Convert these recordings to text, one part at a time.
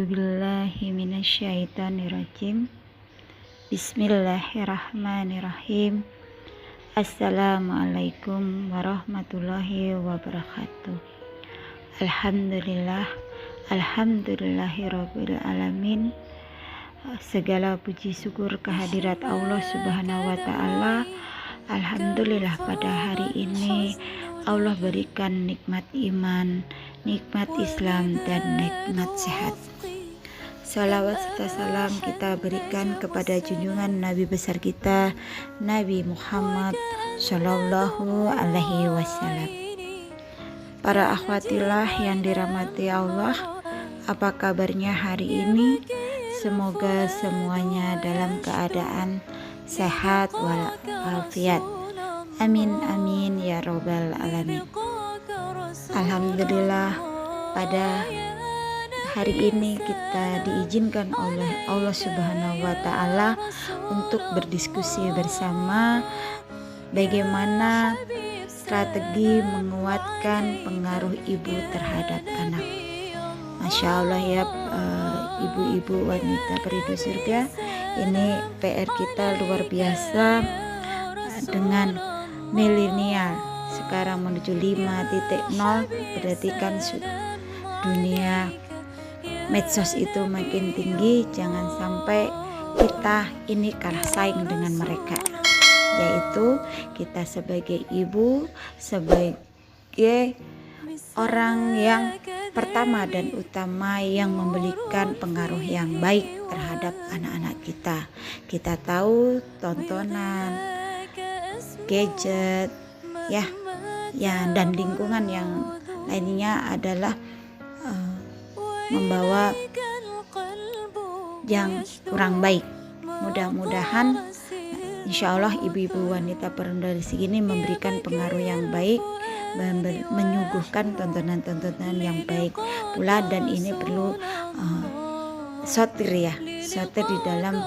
Billahi minasyaitonirrajim. Bismillahirrahmanirrahim. Assalamualaikum warahmatullahi wabarakatuh. Alhamdulillahirabbil alamin. Segala puji syukur kehadirat Allah Subhanahu wa taala. Alhamdulillah pada hari ini Allah berikan nikmat iman, nikmat Islam, dan nikmat sehat. Salawat serta salam kita berikan kepada junjungan Nabi besar kita, Nabi Muhammad Shallallahu Alaihi Wasallam. Para akhwatillah yang dirahmati Allah, apa kabarnya hari ini? Semoga semuanya dalam keadaan sehat walafiat. Amin amin ya robbal alamin. Alhamdulillah, pada hari ini kita diizinkan oleh Allah Subhanahu wa taala untuk berdiskusi bersama bagaimana strategi menguatkan pengaruh ibu terhadap anak. Masya Allah ya, ibu-ibu wanita peridho surga, ini PR kita luar biasa dengan milenial sekarang menuju 5.0, berarti kan dunia medsos itu makin tinggi. Jangan sampai kita ini kalah saing dengan mereka, yaitu kita sebagai ibu, sebagai orang yang pertama dan utama yang memberikan pengaruh yang baik terhadap anak-anak kita. Kita tahu tontonan, gadget, ya dan lingkungan yang lainnya adalah membawa yang kurang baik. Mudah-mudahan insya Allah ibu-ibu wanita perendah di sini memberikan pengaruh yang baik, menyuguhkan tontonan-tontonan yang baik pula, dan ini perlu sortir di dalam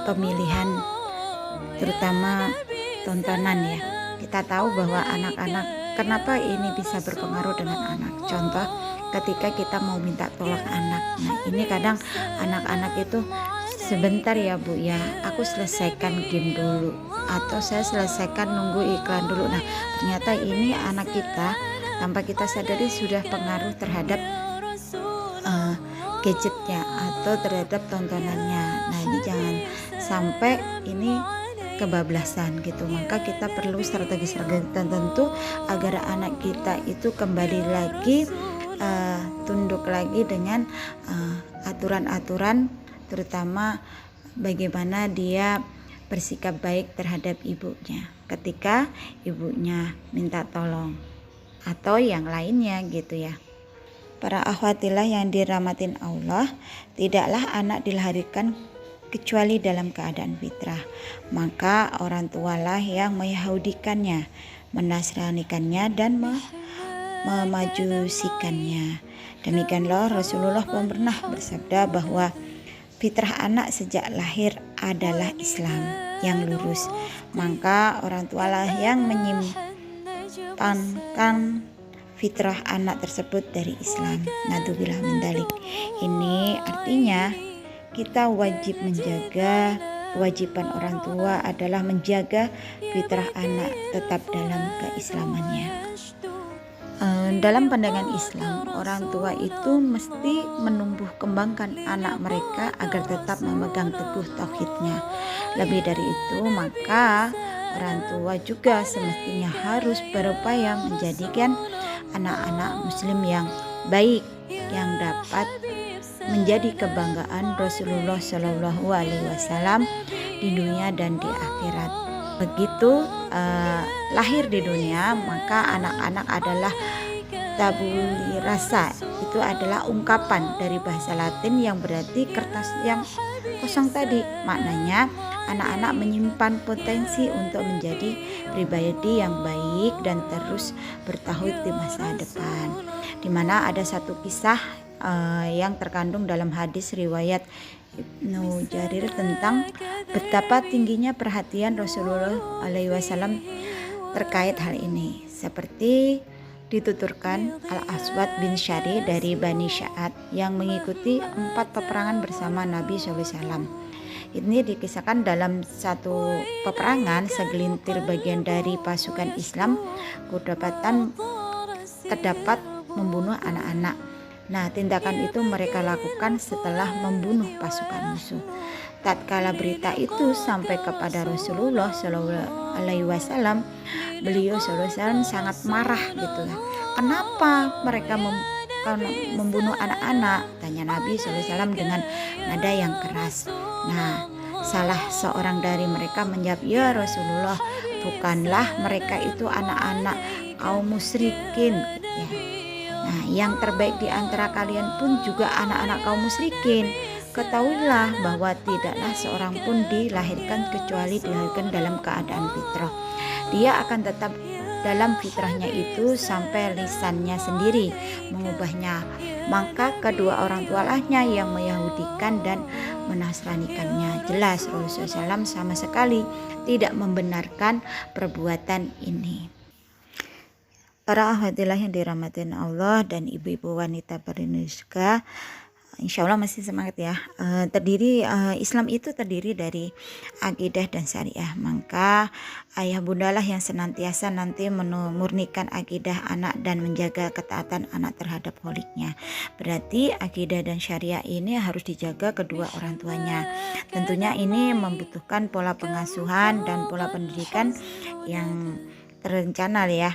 pemilihan terutama tontonan ya. Kita tahu bahwa anak-anak, kenapa ini bisa berpengaruh dengan anak? Contoh, ketika kita mau minta tolong anak, nah ini kadang anak-anak itu sebentar ya bu ya, aku selesaikan game dulu, atau saya selesaikan nunggu iklan dulu. Nah ternyata ini anak kita tanpa kita sadari sudah pengaruh terhadap gadgetnya atau terhadap tontonannya. Nah ini jangan sampai ini kebablasan gitu. Maka kita perlu strategi-strategi tertentu agar anak kita itu kembali lagi tunduk lagi dengan aturan-aturan, terutama bagaimana dia bersikap baik terhadap ibunya ketika ibunya minta tolong atau yang lainnya gitu ya. Para akhwatillah yang dirahmatin Allah, tidaklah anak dilahirkan kecuali dalam keadaan fitrah. Maka orang tualah yang meyahudikannya, menasranikannya, dan memajusikannya. Demikianlah Rasulullah pun pernah bersabda bahwa fitrah anak sejak lahir adalah Islam yang lurus. Maka orang tualah yang menyimpankan fitrah anak tersebut dari Islam. Nadzubillah min dzalik. Ini artinya kita wajib menjaga, kewajiban orang tua adalah menjaga fitrah anak tetap dalam keislamannya. Dalam pandangan Islam, orang tua itu mesti menumbuh kembangkan anak mereka agar tetap memegang teguh tauhidnya. Lebih dari itu, maka orang tua juga semestinya harus berupaya menjadikan anak-anak muslim yang baik, yang dapat menjadi kebanggaan Rasulullah Shallallahu Alaihi Wasallam di dunia dan di akhirat. Begitu lahir di dunia, maka anak-anak adalah tabuli rasa. Itu adalah ungkapan dari bahasa Latin yang berarti kertas yang kosong tadi. Maknanya anak-anak menyimpan potensi untuk menjadi pribadi yang baik dan terus bertauhid di masa depan. Di mana ada satu kisah yang terkandung dalam hadis riwayat Ibnu Jarir tentang betapa tingginya perhatian Rasulullah SAW terkait hal ini. Seperti dituturkan Al-Aswad bin Syari dari Bani Sya'ad yang mengikuti 4 peperangan bersama Nabi SAW. Ini dikisahkan dalam satu peperangan segelintir bagian dari pasukan Islam terdapat membunuh anak-anak. Nah, tindakan itu mereka lakukan setelah membunuh pasukan musuh. Tatkala berita itu sampai kepada Rasulullah Shallallahu Alaihi Wasallam, beliau Shallallahu Alaihi Wasallam sangat marah gitu ya. Kenapa mereka membunuh anak-anak? Tanya Nabi Shallallahu Alaihi Wasallam dengan nada yang keras. Nah, salah seorang dari mereka menjawab, ya Rasulullah, bukanlah mereka itu anak-anak kaum musyrikin ya. Nah, yang terbaik di antara kalian pun juga anak-anak kaum musyrikin. Ketahuilah bahwa tidaklah seorang pun dilahirkan kecuali dilahirkan dalam keadaan fitrah. Dia akan tetap dalam fitrahnya itu sampai lisannya sendiri mengubahnya. Maka kedua orang tuanya yang meyahudikan dan menasranikannya. Jelas Rasulullah SAW sama sekali tidak membenarkan perbuatan ini. Para ahwatilah yang dirahmatin Allah dan ibu-ibu wanita berinisiatif, insya Allah masih semangat ya. Islam itu terdiri dari akidah dan syariah. Maka ayah bundalah yang senantiasa nanti memurnikan akidah anak dan menjaga ketaatan anak terhadap kholiknya. Berarti akidah dan syariah ini harus dijaga kedua orang tuanya. Tentunya ini membutuhkan pola pengasuhan dan pola pendidikan yang terencana ya.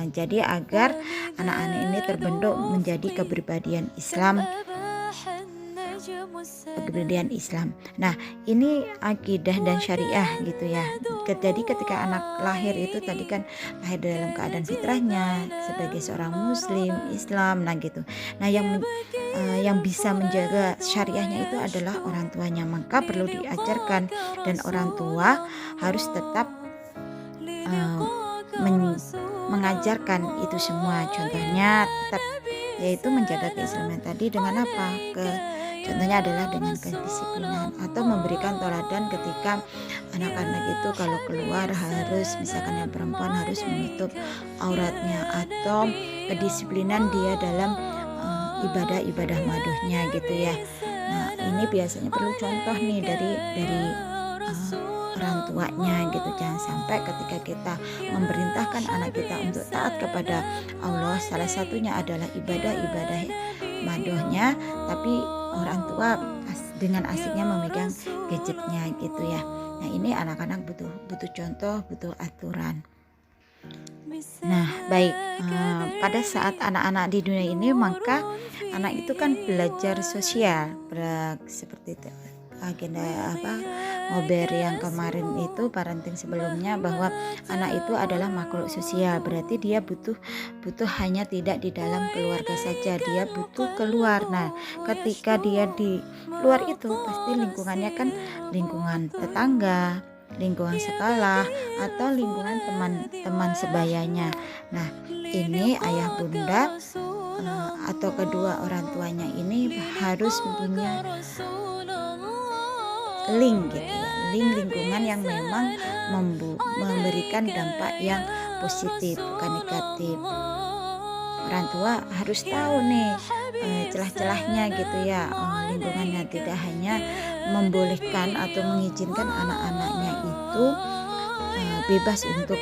Jadi agar anak-anak ini terbentuk menjadi kepribadian Islam. Nah, ini akidah dan syariah gitu ya. Jadi ketika anak lahir itu tadi kan lahir dalam keadaan fitrahnya sebagai seorang muslim Islam, nah gitu. Nah, yang bisa menjaga syariahnya itu adalah orang tuanya. Maka perlu diajarkan dan orang tua harus tetap mengajarkan itu semua. Contohnya tetap yaitu menjaga keislaman tadi dengan apa? Contohnya adalah dengan kedisiplinan atau memberikan teladan ketika anak-anak itu kalau keluar harus, misalkan yang perempuan harus menutup auratnya, atau kedisiplinan dia dalam ibadah maduhnya gitu ya. Nah, ini biasanya perlu contoh nih dari orang tuanya gitu. Jangan sampai ketika kita memerintahkan anak kita untuk taat kepada Allah, salah satunya adalah ibadah maduhnya, tapi orang tua dengan asiknya memegang gadgetnya gitu ya. Nah, ini anak-anak butuh contoh, butuh aturan. Nah, baik, pada saat anak-anak di dunia ini, maka anak itu kan belajar sosial, seperti itu agenda ngober yang kemarin itu parenting sebelumnya, bahwa anak itu adalah makhluk sosial. Berarti dia butuh hanya tidak di dalam keluarga saja, dia butuh keluar. Nah, ketika dia di luar itu pasti lingkungannya kan lingkungan tetangga, lingkungan sekolah, atau lingkungan teman-teman sebayanya. Nah, ini ayah bunda atau kedua orang tuanya ini harus punya link gitu ya, lingkungan yang memang memberikan dampak yang positif bukan negatif. Orang tua harus tahu nih celah-celahnya gitu ya, lingkungannya, tidak hanya membolehkan atau mengizinkan anak-anaknya itu bebas untuk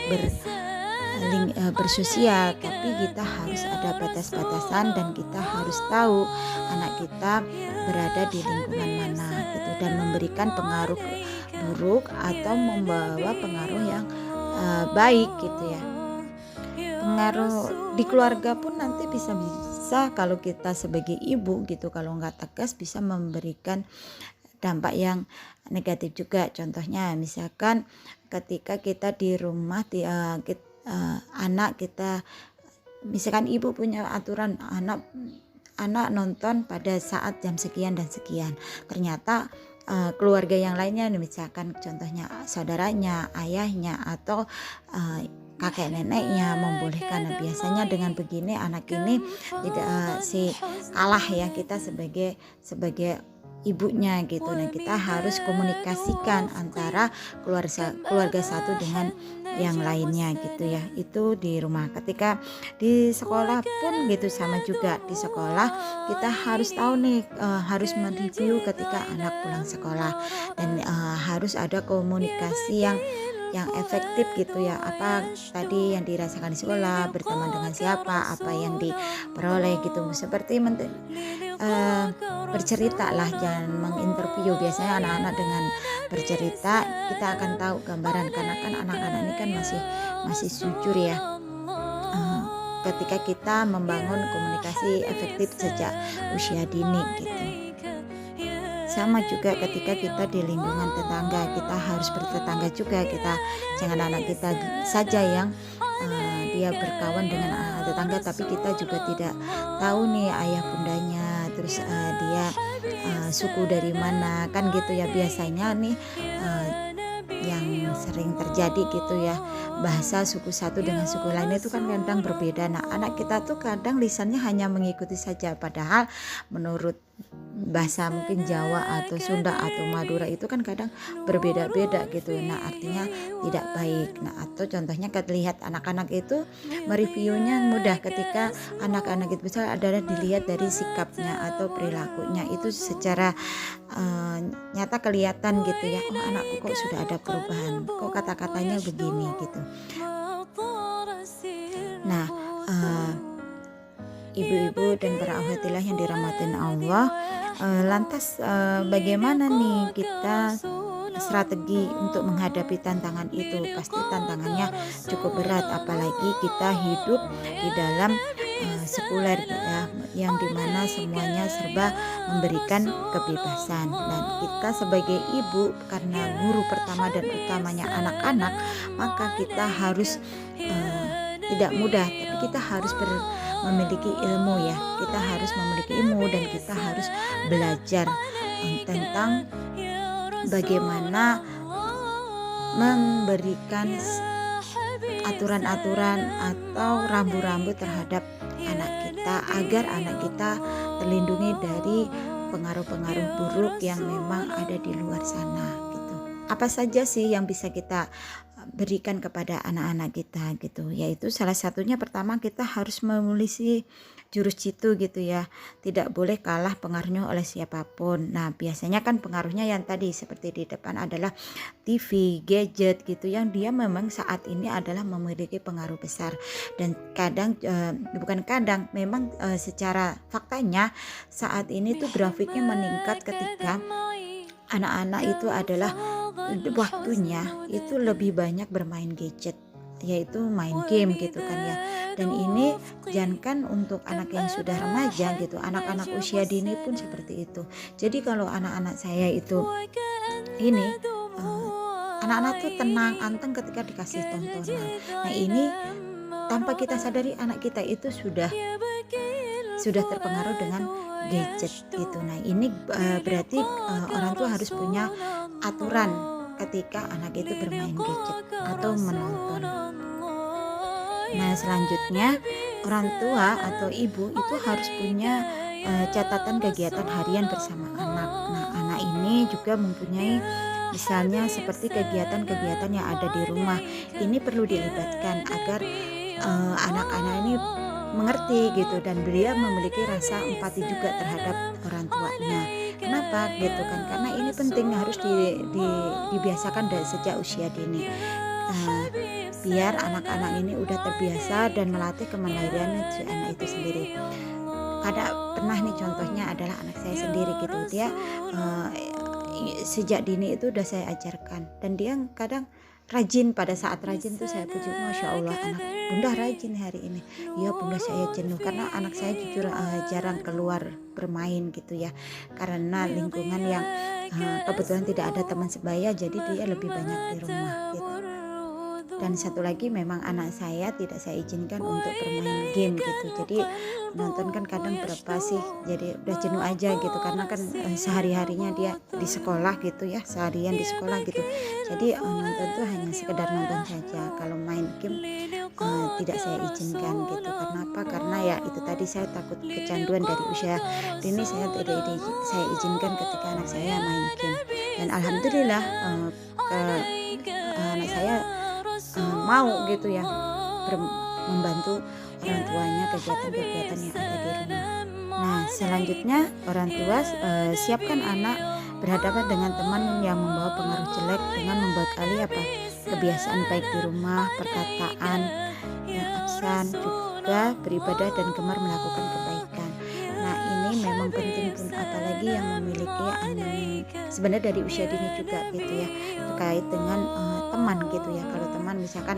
bersosial, tapi kita harus ada batas-batasan dan kita harus tahu anak kita berada di lingkungan mana gitu, dan memberikan pengaruh buruk atau membawa pengaruh yang baik gitu ya. Pengaruh di keluarga pun nanti bisa kalau kita sebagai ibu gitu, kalau nggak tegas bisa memberikan dampak yang negatif juga. Contohnya misalkan ketika kita di rumah anak kita, misalkan ibu punya aturan anak nonton pada saat jam sekian dan sekian, ternyata keluarga yang lainnya, misalkan contohnya saudaranya, ayahnya, atau kakek neneknya membolehkan. Nah, biasanya dengan begini anak ini tidak kalah ya, kita sebagai ibunya gitu. Nah, kita harus komunikasikan antara keluarga satu dengan yang lainnya gitu ya. Itu di rumah. Ketika di sekolah pun gitu sama juga. Di sekolah kita harus tahu nih, harus mereview ketika anak pulang sekolah, dan harus ada komunikasi yang efektif gitu ya, apa tadi yang dirasakan di sekolah, berteman dengan siapa, apa yang diperoleh gitu, seperti bercerita lah, jangan menginterview. Biasanya anak-anak dengan bercerita kita akan tahu gambaran, karena kan anak-anak ini kan masih jujur ya. Ketika kita membangun komunikasi efektif sejak usia dini gitu. Sama juga ketika kita di lingkungan tetangga, kita harus bertetangga juga. Kita jangan anak kita saja yang dia berkawan dengan tetangga, tapi kita juga tidak tahu nih ayah bundanya, terus dia suku dari mana, kan gitu ya. Biasanya nih yang sering terjadi gitu ya, bahasa suku satu dengan suku lain itu kan kadang berbeda. Nah, anak kita tuh kadang lisannya hanya mengikuti saja, padahal menurut bahasa mungkin Jawa atau Sunda atau Madura itu kan kadang berbeda-beda gitu. Nah, artinya tidak baik. Nah, atau contohnya kita lihat anak-anak itu mereviewnya mudah, ketika anak-anak itu besar adalah dilihat dari sikapnya atau perilakunya, itu secara nyata kelihatan gitu ya. Oh, anakku kok sudah ada perubahan, kok kata-katanya begini gitu. Nah, ibu-ibu dan para akhwatilah yang dirahmatin Allah, lantas bagaimana nih kita strategi untuk menghadapi tantangan itu? Pasti tantangannya cukup berat, apalagi kita hidup di dalam sekuler ya, yang dimana semuanya serba memberikan kebebasan. Dan kita sebagai ibu, karena guru pertama dan utamanya anak-anak, maka kita harus tidak mudah, tapi kita harus memiliki ilmu ya. Kita harus memiliki ilmu dan kita harus belajar tentang bagaimana memberikan aturan-aturan atau rambu-rambu terhadap anak kita, agar anak kita terlindungi dari pengaruh-pengaruh buruk yang memang ada di luar sana gitu. Apa saja sih yang bisa kita berikan kepada anak-anak kita gitu, yaitu salah satunya pertama kita harus memiliki jurus jitu gitu ya, tidak boleh kalah pengaruhnya oleh siapapun. Nah, biasanya kan pengaruhnya yang tadi seperti di depan adalah TV, gadget gitu, yang dia memang saat ini adalah memiliki pengaruh besar. Dan kadang bukan kadang, memang secara faktanya saat ini tuh grafiknya meningkat ketika anak-anak itu adalah waktunya itu lebih banyak bermain gadget, yaitu main game gitu kan ya. Dan ini jangankan untuk anak yang sudah remaja gitu, anak-anak usia dini pun seperti itu. Jadi kalau anak-anak saya itu ini anak-anak tuh tenang, anteng ketika dikasih tontonan. Nah, ini tanpa kita sadari anak kita itu sudah terpengaruh dengan gadget gitu. Nah, ini berarti orang tua harus punya aturan ketika anak itu bermain gadget atau menonton. Nah, selanjutnya orang tua atau ibu itu harus punya catatan kegiatan harian bersama anak. Nah, anak ini juga mempunyai misalnya seperti kegiatan-kegiatan yang ada di rumah. Ini perlu dilibatkan agar anak-anak ini mengerti gitu, dan beliau memiliki rasa empati juga terhadap orang tuanya. Kenapa gitu kan? Karena ini penting, harus dibiasakan dari sejak usia dini. Biar anak-anak ini udah terbiasa dan melatih kemandirian si anak itu sendiri. Pernah nih contohnya adalah anak saya sendiri gitu, dia sejak dini itu udah saya ajarkan, dan dia kadang rajin. Pada saat rajin tuh saya puji, Masya Allah anak bunda rajin hari ini. Ya bunda, saya jenuh karena anak saya jujur jarang keluar bermain gitu ya, karena lingkungan yang kebetulan tidak ada teman sebaya, jadi dia lebih banyak di rumah gitu. Dan satu lagi, memang anak saya tidak saya izinkan untuk bermain game gitu. Jadi nonton kan kadang berapa sih, jadi udah jenuh aja gitu, karena kan sehari-harinya dia di sekolah gitu ya, seharian di sekolah gitu. Jadi nonton tuh hanya sekedar nonton saja. Kalau main game tidak saya izinkan gitu. Kenapa? Karena ya itu tadi, saya takut kecanduan dari usia dini. Saya izinkan ketika anak saya main game, dan alhamdulillah anak saya mau gitu ya membantu orang tuanya kegiatan-kegiatan yang ada di rumah. Nah, selanjutnya orang tua siapkan anak berhadapan dengan teman yang membawa pengaruh jelek dengan membekali kebiasaan baik di rumah, perkataan yang absen, juga beribadah dan gemar melakukan kebaikan. Nah, ini memang penting pun, apalagi yang memiliki anak sebenarnya dari usia dini juga gitu ya, terkait dengan teman gitu ya. Kalau teman misalkan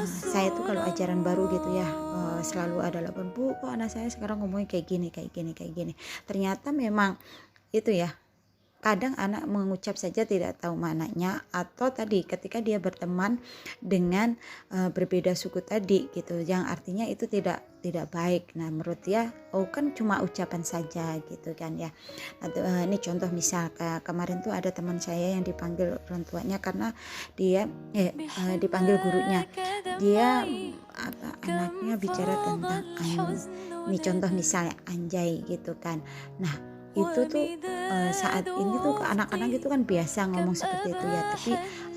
saya tuh kalau ajaran baru gitu ya, selalu ada laporan, "Bu, kok anak saya sekarang ngomongnya kayak gini. Ternyata memang itu ya, kadang anak mengucap saja tidak tahu maknanya, atau tadi ketika dia berteman dengan berbeda suku tadi gitu, yang artinya itu tidak baik. Nah, menurut dia, oh kan cuma ucapan saja gitu kan ya. Ini contoh misal, kemarin tuh ada teman saya yang dipanggil orang tuanya karena dia dipanggil gurunya. Dia anaknya bicara tentang ini contoh misalnya anjay gitu kan. Nah, itu tuh saat ini tuh anak-anak itu kan biasa ngomong seperti itu ya, tapi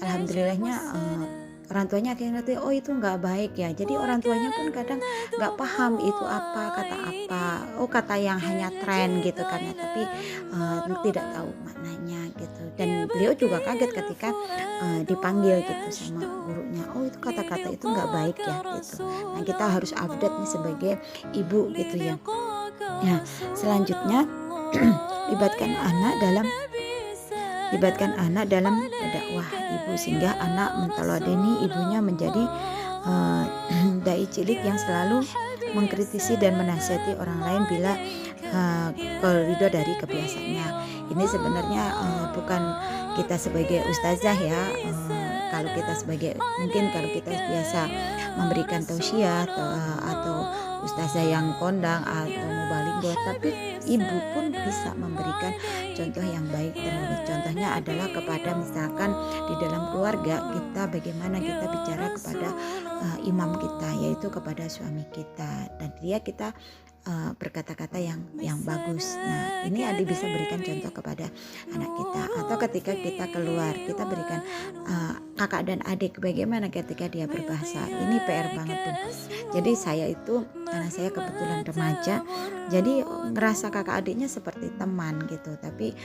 alhamdulillahnya orang tuanya akhirnya ngerti, oh itu nggak baik ya. Jadi orang tuanya pun kadang nggak paham itu kata yang hanya tren gitu kan ya, tapi tidak tahu maknanya gitu. Dan beliau juga kaget ketika dipanggil gitu sama gurunya, oh itu kata-kata itu nggak baik ya gitu. Nah, kita harus update nih sebagai ibu gitu ya. Nah, selanjutnya libatkan anak dalam dakwah ibu, sehingga anak menteladani ibunya menjadi dai cilik yang selalu mengkritisi dan menasihati orang lain bila ridho dari kebiasaannya. Ini sebenarnya bukan kita sebagai ustazah ya, kalau kita biasa memberikan tausiah atau ustazah yang kondang atau mubalighoh, tapi ibu pun bisa memberikan contoh yang baik. Contohnya adalah kepada misalkan di dalam keluarga kita, bagaimana kita bicara kepada imam kita, yaitu kepada suami kita, dan kita berkata-kata yang bagus. Nah, ini adik bisa berikan contoh kepada anak kita, atau ketika kita keluar kita berikan kakak dan adik bagaimana ketika dia berbahasa. Ini PR banget tuh. Jadi anak saya kebetulan remaja, jadi ngerasa kakak adiknya seperti teman gitu, tapi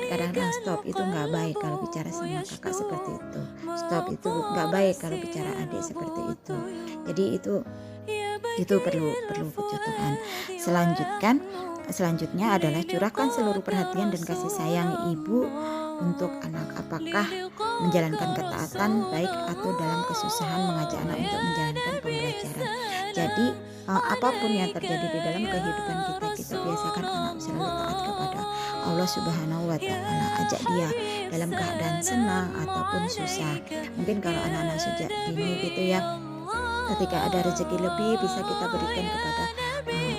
kadang-kadang stop, itu nggak baik kalau bicara sama kakak seperti itu. Stop, itu nggak baik kalau bicara adik seperti itu. Jadi itu perlu kecontohan. Selanjutnya adalah curahkan seluruh perhatian dan kasih sayang ibu untuk anak. Apakah menjalankan ketaatan baik atau dalam kesusahan mengajak anak untuk menjalankan pembelajaran. Jadi apapun yang terjadi di dalam kehidupan kita biasakan anak selalu taat kepada Allah Subhanahu wa Ta'ala. Ajak dia dalam keadaan senang ataupun susah. Mungkin kalau anak-anak sejak dini gitu ya, ketika ada rezeki lebih bisa kita berikan kepada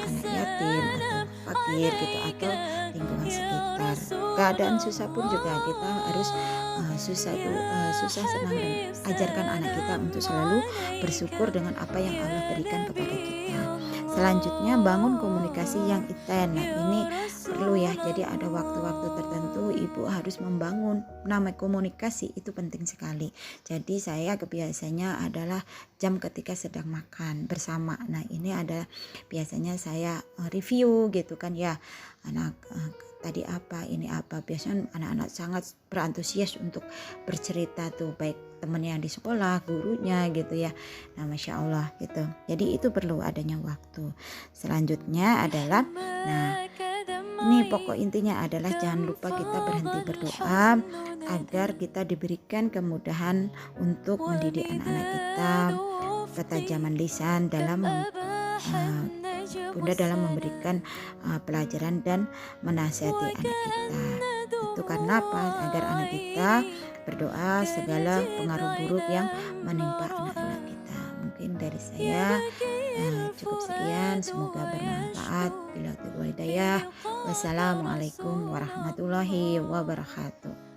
anak yatim atau fakir gitu, atau lingkungan sekitar. Keadaan susah pun juga kita harus susah senang, dan ajarkan anak kita untuk selalu bersyukur dengan apa yang Allah berikan kepada kita. Selanjutnya, bangun komunikasi yang intens. Nah, ini perlu ya, jadi ada waktu-waktu tertentu ibu harus membangun namanya komunikasi, itu penting sekali. Jadi saya kebiasaannya adalah jam ketika sedang makan bersama. Nah, ini ada biasanya saya review gitu kan ya, anak tadi apa, ini apa. Biasanya anak-anak sangat berantusias untuk bercerita tuh, baik temennya di sekolah, gurunya gitu ya. Nah, Masya Allah gitu. Jadi itu perlu adanya waktu. Selanjutnya adalah, nah ini pokok intinya adalah jangan lupa kita berhenti berdoa agar kita diberikan kemudahan untuk mendidik anak-anak kita, ketajaman lisan dalam Bunda dalam memberikan pelajaran dan menasihati anak kita. Itu karena apa? Agar anak kita berdoa segala pengaruh buruk yang menimpa anak-anak kita. Mungkin dari saya cukup sekian, semoga bermanfaat. Bila hidayah. Wassalamualaikum warahmatullahi wabarakatuh.